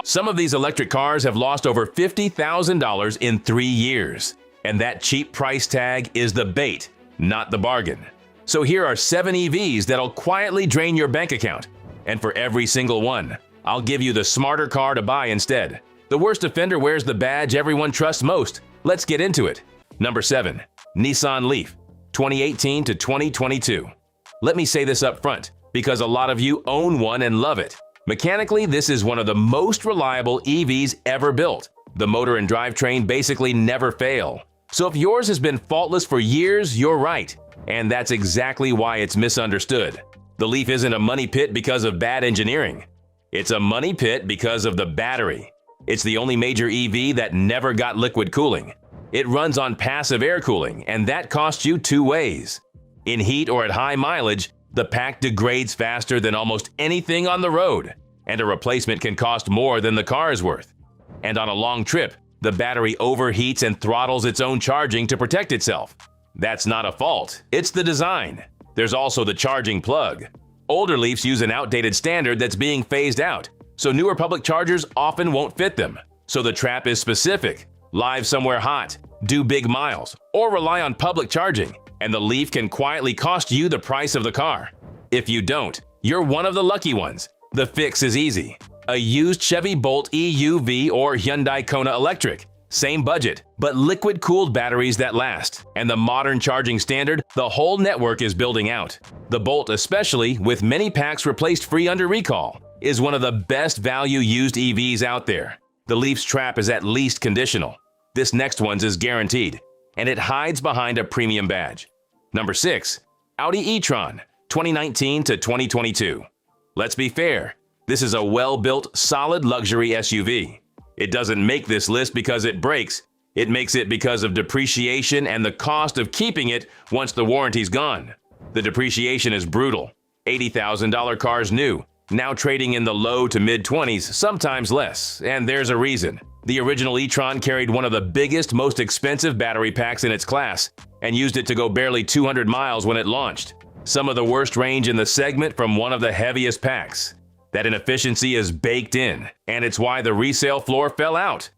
Some of these electric cars have lost over $50,000 in 3 years. And that cheap price tag is the bait, not the bargain. So here are 7 EVs that'll quietly drain your bank account. And for every single one, I'll give you the smarter car to buy instead. The worst offender wears the badge everyone trusts most. Let's get into it. Number 7. Nissan Leaf, 2018 to 2022. Let me say this up front, because a lot of you own one and love it. Mechanically, this is one of the most reliable EVs ever built. The motor and drivetrain basically never fail. So if yours has been faultless for years, you're right. And that's exactly why it's misunderstood. The Leaf isn't a money pit because of bad engineering. It's a money pit because of the battery. It's the only major EV that never got liquid cooling. It runs on passive air cooling, and that costs you 2 ways. In heat or at high mileage, the pack degrades faster than almost anything on the road, and a replacement can cost more than the car is worth. And on a long trip, the battery overheats and throttles its own charging to protect itself. That's not a fault, it's the design. There's also the charging plug. Older Leafs use an outdated standard that's being phased out, so newer public chargers often won't fit them. So the trap is specific: live somewhere hot, do big miles, or rely on public charging, and the Leaf can quietly cost you the price of the car. If you don't, you're one of the lucky ones. The fix is easy. A used Chevy Bolt EUV or Hyundai Kona Electric. Same budget, but liquid-cooled batteries that last. And the modern charging standard the whole network is building out. The Bolt, especially, with many packs replaced free under recall, is one of the best value used EVs out there. The Leaf's trap is at least conditional. This next one's is guaranteed, and it hides behind a premium badge. Number 6. Audi E-tron, 2019 to 2022. Let's be fair. This is a well-built, solid luxury SUV. It doesn't make this list because it breaks. It makes it because of depreciation and the cost of keeping it once the warranty's gone. The depreciation is brutal. $80,000 cars new, now trading in the low to mid-20s, sometimes less, and there's a reason. The original e-tron carried one of the biggest, most expensive battery packs in its class and used it to go barely 200 miles when it launched. Some of the worst range in the segment from one of the heaviest packs. That inefficiency is baked in, and it's why the resale floor fell out.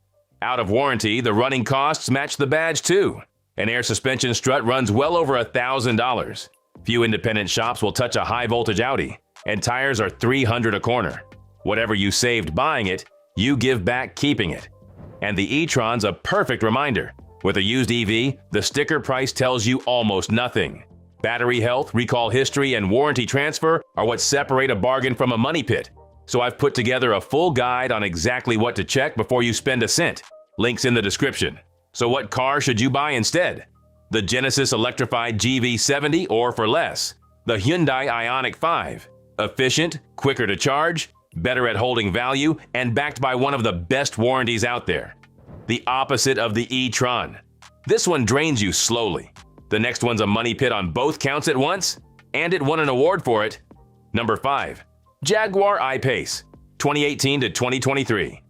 Out of warranty, the running costs match the badge too. An air suspension strut runs well over $1,000. Few independent shops will touch a high-voltage Audi, and tires are $300 a corner. Whatever you saved buying it, you give back keeping it. And the e-tron's a perfect reminder. With a used EV, the sticker price tells you almost nothing. Battery health, recall history, and warranty transfer are what separate a bargain from a money pit. So I've put together a full guide on exactly what to check before you spend a cent. Links in the description. So what car should you buy instead? The Genesis electrified GV70, or for less, the Hyundai Ioniq 5. Efficient, quicker to charge, better at holding value, and backed by one of the best warranties out there. The opposite of the e-tron. This one drains you slowly. The next one's a money pit on both counts at once, and it won an award for it. Number 5. Jaguar I-Pace, 2018 to 2023.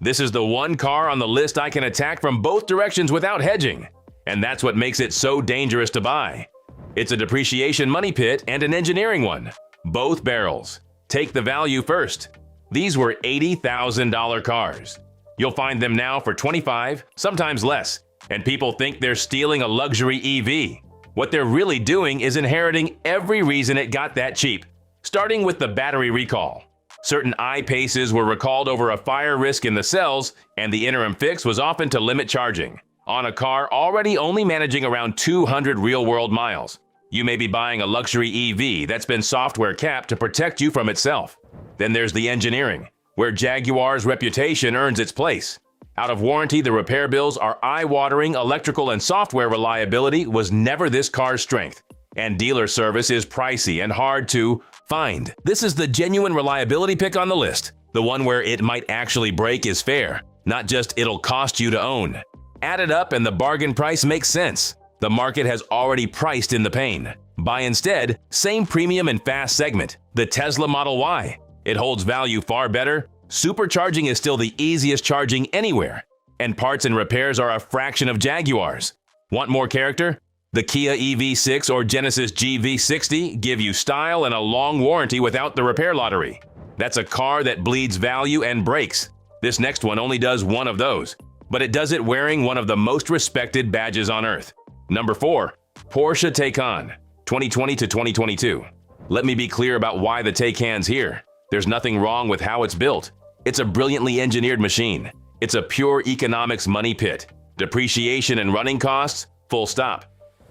This is the one car on the list I can attack from both directions without hedging, and that's what makes it so dangerous to buy. It's a depreciation money pit and an engineering one. Both barrels. Take the value first. These were $80,000 cars. You'll find them now for $25,000, sometimes less. And people think they're stealing a luxury EV. What they're really doing is inheriting every reason it got that cheap, starting with the battery recall. Certain I-Paces were recalled over a fire risk in the cells, and the interim fix was often to limit charging. On a car already only managing around 200 real-world miles. You may be buying a luxury EV that's been software capped to protect you from itself. Then there's the engineering, where Jaguar's reputation earns its place. Out of warranty, the repair bills are eye-watering. Electrical and software reliability was never this car's strength. And dealer service is pricey and hard to find. This is the genuine reliability pick on the list. The one where it might actually break is fair, not just it'll cost you to own. Add it up and the bargain price makes sense. The market has already priced in the pain. Buy instead, same premium and fast segment, the Tesla Model Y. It holds value far better. Supercharging is still the easiest charging anywhere, and parts and repairs are a fraction of Jaguar's. Want more character? The Kia EV6 or Genesis GV60 give you style and a long warranty without the repair lottery. That's a car that bleeds value and breaks. This next one only does one of those, but it does it wearing one of the most respected badges on earth. Number 4. Porsche Taycan, 2020 to 2022. Let me be clear about why the Taycan's here. There's nothing wrong with how it's built. It's a brilliantly engineered machine. It's a pure economics money pit. Depreciation and running costs, full stop.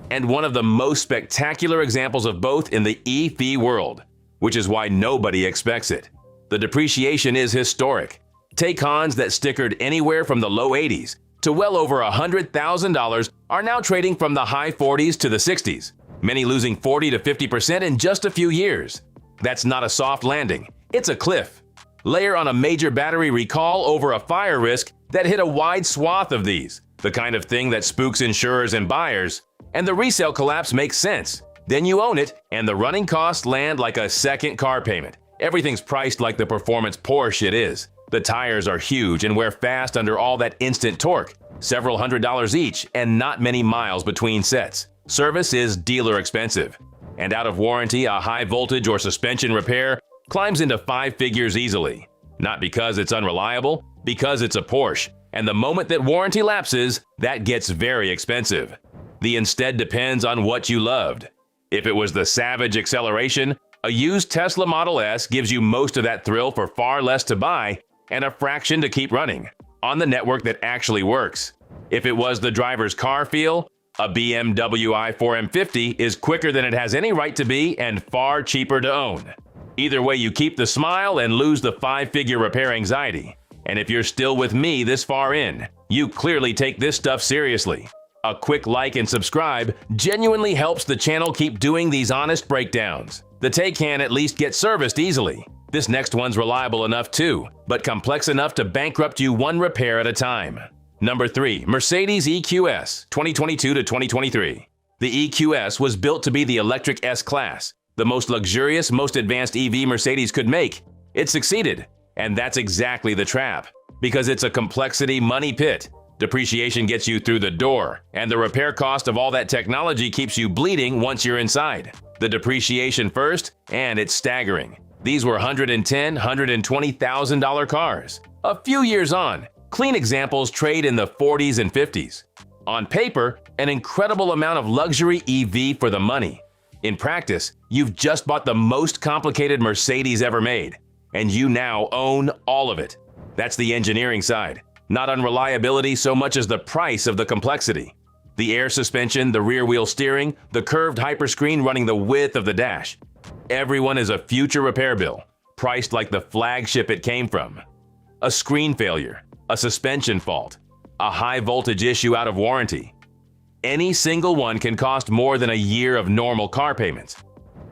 And one of the most spectacular examples of both in the EV world, which is why nobody expects it. The depreciation is historic. Taycans that stickered anywhere from the low 80s to well over $100,000 are now trading from the high 40s to the 60s, many losing 40 to 50% in just a few years. That's not a soft landing, it's a cliff. Layer on a major battery recall over a fire risk that hit a wide swath of these, the kind of thing that spooks insurers and buyers, and the resale collapse makes sense. Then you own it, and the running costs land like a second car payment. Everything's priced like the performance Porsche it is. The tires are huge and wear fast under all that instant torque, several $100s each, and not many miles between sets. Service is dealer expensive. And out of warranty, a high voltage or suspension repair climbs into 5 figures easily. Not because it's unreliable, because it's a Porsche, and the moment that warranty lapses, that gets very expensive. The instead depends on what you loved. If it was the savage acceleration, a used Tesla Model S gives you most of that thrill for far less to buy and a fraction to keep running on the network that actually works. If it was the driver's car feel, a BMW i4 M50 is quicker than it has any right to be and far cheaper to own. Either way, you keep the smile and lose the 5-figure repair anxiety. And if you're still with me this far in, you clearly take this stuff seriously. A quick like and subscribe genuinely helps the channel keep doing these honest breakdowns. The Taycan at least gets serviced easily. This next one's reliable enough too, but complex enough to bankrupt you one repair at a time. Number 3. Mercedes EQS, 2022 to 2023. The EQS was built to be the electric S-Class, the most luxurious, most advanced EV Mercedes could make. It succeeded, and that's exactly the trap, because it's a complexity money pit. Depreciation gets you through the door, and the repair cost of all that technology keeps you bleeding once you're inside. The depreciation first, and it's staggering. These were $110,000, $120,000 cars. A few years on, clean examples trade in the 40s and 50s. On paper, an incredible amount of luxury EV for the money. In practice, you've just bought the most complicated Mercedes ever made, and you now own all of it. That's the engineering side. Not unreliability so much as the price of the complexity. The air suspension, the rear-wheel steering, the curved hyperscreen running the width of the dash. Everyone is a future repair bill, priced like the flagship it came from. A screen failure, a suspension fault, a high-voltage issue out of warranty. Any single one can cost more than a year of normal car payments.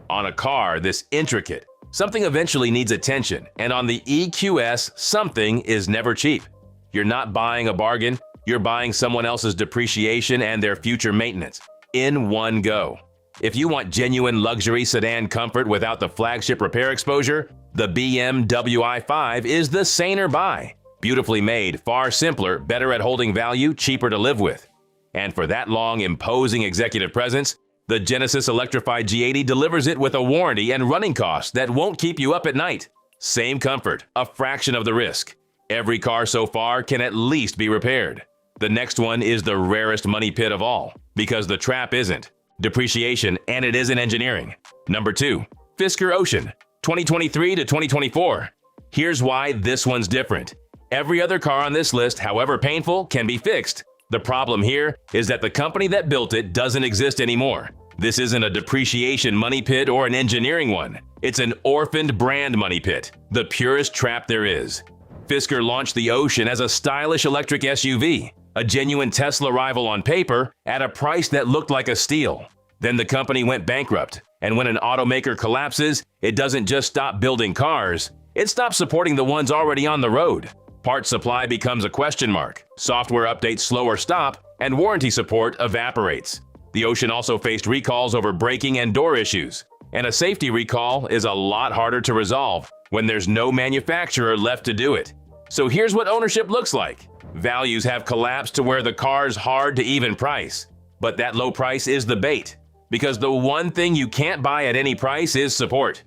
On a car this intricate, something eventually needs attention, and on the EQS, something is never cheap. You're not buying a bargain, you're buying someone else's depreciation and their future maintenance in one go. If you want genuine luxury sedan comfort without the flagship repair exposure, the BMW i5 is the saner buy. Beautifully made, far simpler, better at holding value, cheaper to live with. And for that long, imposing executive presence, the Genesis electrified G80 delivers it with a warranty and running costs that won't keep you up at night. Same comfort, a fraction of the risk. Every car so far can at least be repaired. The next one is the rarest money pit of all, because the trap isn't depreciation and it isn't engineering. Number 2. Fisker Ocean, 2023 to 2024. Here's why this one's different. Every other car on this list, however painful, can be fixed. The problem here is that the company that built it doesn't exist anymore. This isn't a depreciation money pit or an engineering one. It's an orphaned brand money pit, the purest trap there is. Fisker launched the Ocean as a stylish electric SUV, a genuine Tesla rival on paper, at a price that looked like a steal. Then the company went bankrupt, and when an automaker collapses, it doesn't just stop building cars, it stops supporting the ones already on the road. Part supply becomes a question mark, software updates slow or stop, and warranty support evaporates. The Ocean also faced recalls over braking and door issues, and a safety recall is a lot harder to resolve when there's no manufacturer left to do it. So here's what ownership looks like. Values have collapsed to where the car's hard to even price. But that low price is the bait, because the one thing you can't buy at any price is support.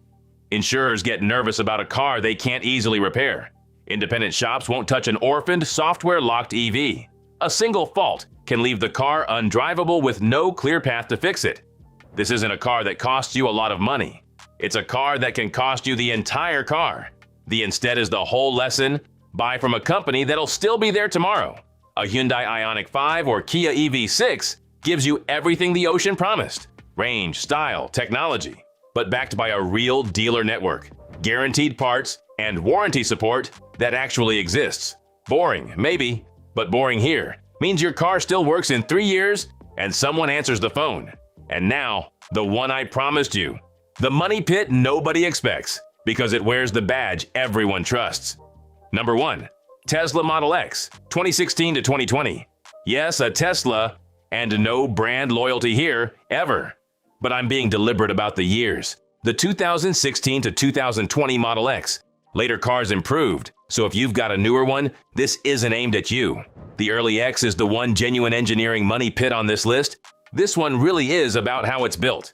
Insurers get nervous about a car they can't easily repair. Independent shops won't touch an orphaned, software-locked EV. A single fault can leave the car undrivable with no clear path to fix it. This isn't a car that costs you a lot of money. It's a car that can cost you the entire car. The instead is the whole lesson. Buy from a company that'll still be there tomorrow. A Hyundai Ioniq 5 or Kia EV6 gives you everything the Ocean promised: range, style, technology, but backed by a real dealer network, guaranteed parts, and warranty support that actually exists. Boring, maybe, but boring here means your car still works in 3 years and someone answers the phone. And now, the one I promised you. The money pit nobody expects because it wears the badge everyone trusts. Number 1. Tesla Model X, 2016 to 2020. Yes, a Tesla, and no brand loyalty here, ever. But I'm being deliberate about the years. The 2016 to 2020 Model X. Later cars improved, so if you've got a newer one, this isn't aimed at you. The early X is the one genuine engineering money pit on this list. This one really is about how it's built.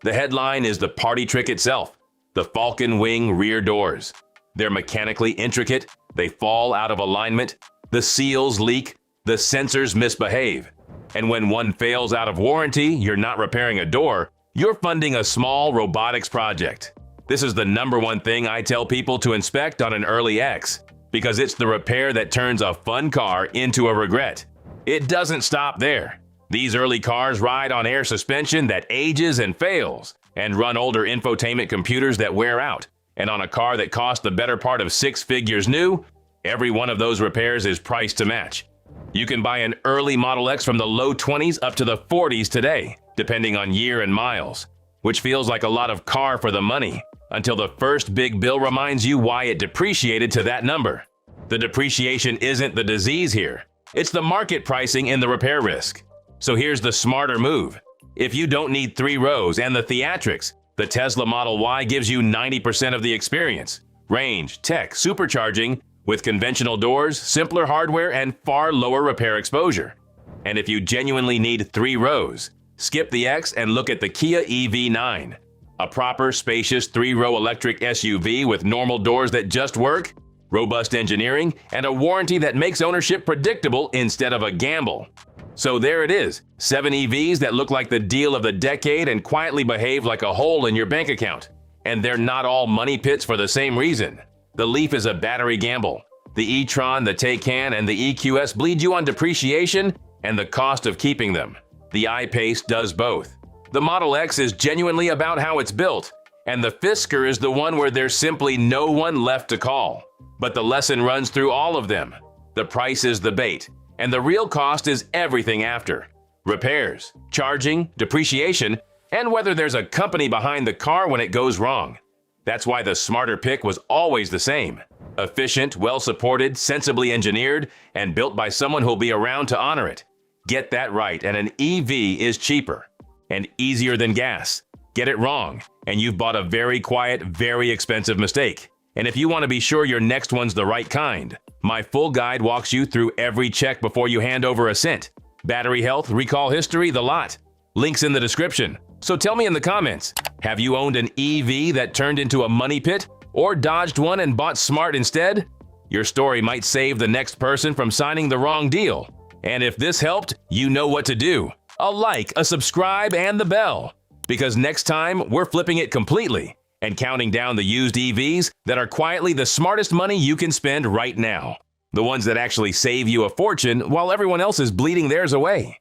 The headline is the party trick itself, the Falcon Wing rear doors. They're mechanically intricate, they fall out of alignment, the seals leak, the sensors misbehave. And when one fails out of warranty, you're not repairing a door, you're funding a small robotics project. This is the number one thing I tell people to inspect on an early X, because it's the repair that turns a fun car into a regret. It doesn't stop there. These early cars ride on air suspension that ages and fails, and run older infotainment computers that wear out. And on a car that cost the better part of 6 figures new, every one of those repairs is priced to match. You can buy an early Model X from the low 20s up to the 40s today, depending on year and miles, which feels like a lot of car for the money, until the first big bill reminds you why it depreciated to that number. The depreciation isn't the disease here, it's the market pricing and the repair risk. So here's the smarter move. If you don't need 3 rows and the theatrics, the Tesla Model Y gives you 90% of the experience. Range, tech, supercharging, with conventional doors, simpler hardware, and far lower repair exposure. And if you genuinely need 3 rows, skip the X and look at the Kia EV9. A proper, spacious 3-row electric SUV with normal doors that just work, robust engineering, and a warranty that makes ownership predictable instead of a gamble. So there it is, 7 EVs that look like the deal of the decade and quietly behave like a hole in your bank account. And they're not all money pits for the same reason. The Leaf is a battery gamble. The E-tron, the Taycan, and the EQS bleed you on depreciation and the cost of keeping them. The I-Pace does both. The Model X is genuinely about how it's built, and the Fisker is the one where there's simply no one left to call. But the lesson runs through all of them. The price is the bait, and the real cost is everything after. Repairs, charging, depreciation, and whether there's a company behind the car when it goes wrong. That's why the smarter pick was always the same. Efficient, well-supported, sensibly engineered, and built by someone who'll be around to honor it. Get that right, and an EV is cheaper and easier than gas. Get it wrong, and you've bought a very quiet, very expensive mistake. And if you want to be sure your next one's the right kind, my full guide walks you through every check before you hand over a cent. Battery health, recall history, the lot. Links in the description. So tell me in the comments, have you owned an EV that turned into a money pit, or dodged one and bought smart instead? Your story might save the next person from signing the wrong deal. And if this helped, you know what to do. A like, a subscribe, and the bell. Because next time, we're flipping it completely and counting down the used EVs that are quietly the smartest money you can spend right now. The ones that actually save you a fortune while everyone else is bleeding theirs away.